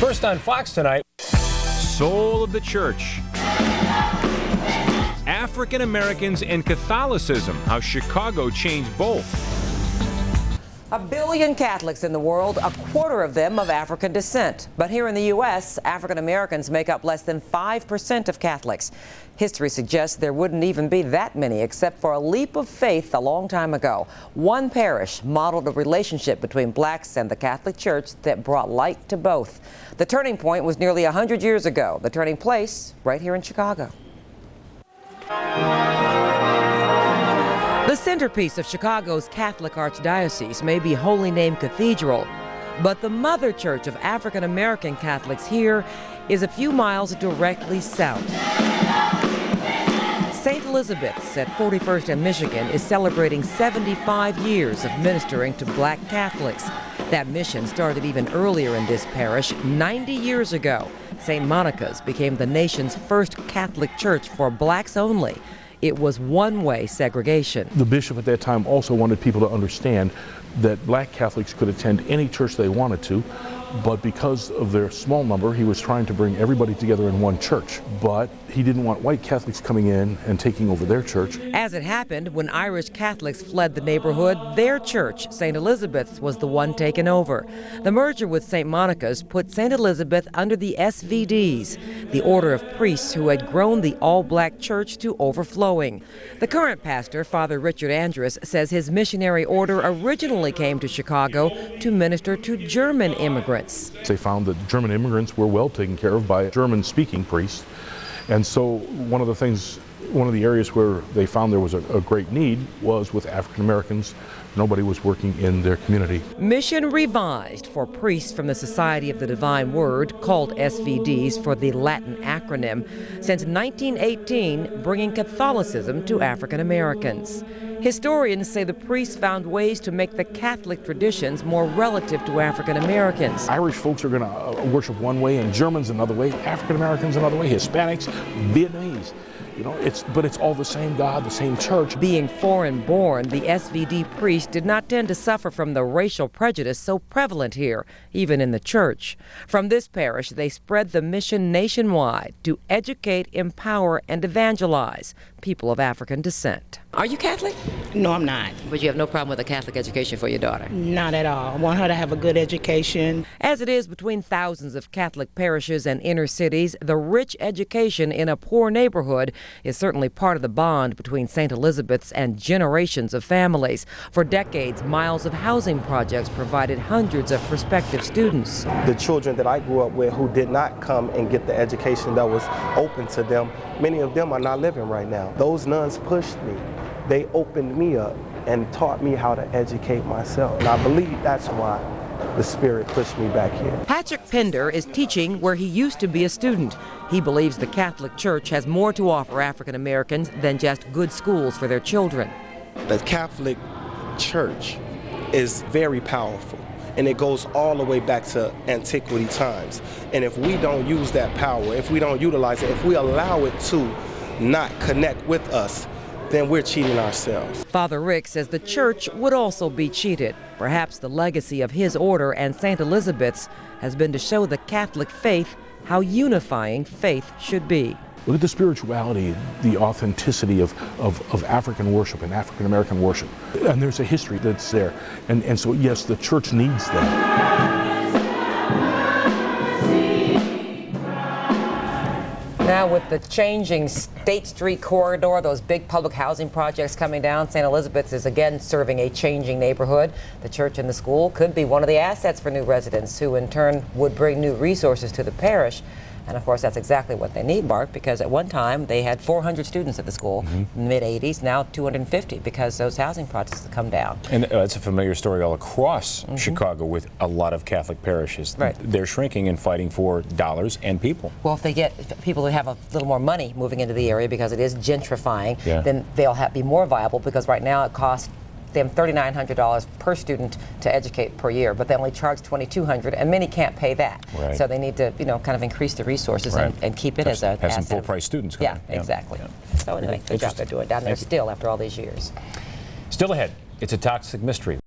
First on Fox tonight, Soul of the Church. African Americans and Catholicism, how Chicago changed both. 1 billion Catholics in the world, a quarter of them of African descent. But here in the U.S., African Americans make up less than 5% of Catholics. History suggests there wouldn't even be that many except for a leap of faith a long time ago. One parish modeled a relationship between blacks and the Catholic Church that brought light to both. The turning point was nearly 100 years ago. The turning place right here in Chicago. The centerpiece of Chicago's Catholic Archdiocese may be Holy Name Cathedral, but the mother church of African American Catholics here is a few miles directly south. St. Elizabeth's at 41st and Michigan is celebrating 75 years of ministering to black Catholics. That mission started even earlier in this parish 90 years ago. St. Monica's became the nation's first Catholic church for blacks only. It was one-way segregation. The bishop at that time also wanted people to understand that black Catholics could attend any church they wanted to, but because of their small number, he was trying to bring everybody together in one church. But he didn't want white Catholics coming in and taking over their church. As it happened, when Irish Catholics fled the neighborhood, their church, St. Elizabeth's, was the one taken over. The merger with St. Monica's put St. Elizabeth under the SVDs, the order of priests who had grown the all-black church to overflowing. The current pastor, Father Richard Andrus, says his missionary order originally came to Chicago to minister to German immigrants. They found that German immigrants were well taken care of by German-speaking priests. And so one of the areas where they found there was a great need was with African Americans. Nobody was working in their community. Mission Revised for priests from the Society of the Divine Word, called SVDs for the Latin acronym, since 1918, bringing Catholicism to African Americans. Historians say the priests found ways to make the Catholic traditions more relative to African Americans. Irish folks are going to worship one way, and Germans another way, African Americans another way, Hispanics, Vietnamese. You know, but it's all the same God, the same church. Being foreign-born, the SVD priests did not tend to suffer from the racial prejudice so prevalent here, even in the church. From this parish, they spread the mission nationwide to educate, empower, and evangelize people of African descent. Are you Catholic? No, I'm not. But you have no problem with a Catholic education for your daughter? Not at all. I want her to have a good education. As it is between thousands of Catholic parishes and inner cities, the rich education in a poor neighborhood is certainly part of the bond between St. Elizabeth's and generations of families. For decades, miles of housing projects provided hundreds of prospective students. The children that I grew up with who did not come and get the education that was open to them, many of them are not living right now. Those nuns pushed me. They opened me up and taught me how to educate myself. And I believe that's why the Spirit pushed me back here. Patrick Pender is teaching where he used to be a student. He believes the Catholic Church has more to offer African Americans than just good schools for their children. The Catholic Church is very powerful, and it goes all the way back to antiquity times. And if we don't use that power, if we don't utilize it, if we allow it to not connect with us, then we're cheating ourselves. Father Rick says the church would also be cheated. Perhaps the legacy of his order and St. Elizabeth's has been to show the Catholic faith how unifying faith should be. Look at the spirituality, the authenticity of African worship and African American worship. And there's a history that's there. And so, yes, the church needs that. Now with the changing State Street corridor, those big public housing projects coming down, St. Elizabeth's is again serving a changing neighborhood. The church and the school could be one of the assets for new residents who in turn would bring new resources to the parish. And of course, that's exactly what they need, Mark, because at one time they had 400 students at the school in the mid-'80s, now 250 because those housing projects have come down. And it's a familiar story all across Chicago with a lot of Catholic parishes. Right. They're shrinking and fighting for dollars and people. Well, if they get people who have a little more money moving into the area because it is gentrifying, then they'll be more viable because right now it costs them $3,900 per student to educate per year, but they only charge $2,200, and many can't pay that. Right. So they need to, kind of increase the resources and keep it as a have some full-price students coming. Yeah, exactly. Yeah. So anyway, good job they're doing down there still after all these years. Still ahead, it's a toxic mystery.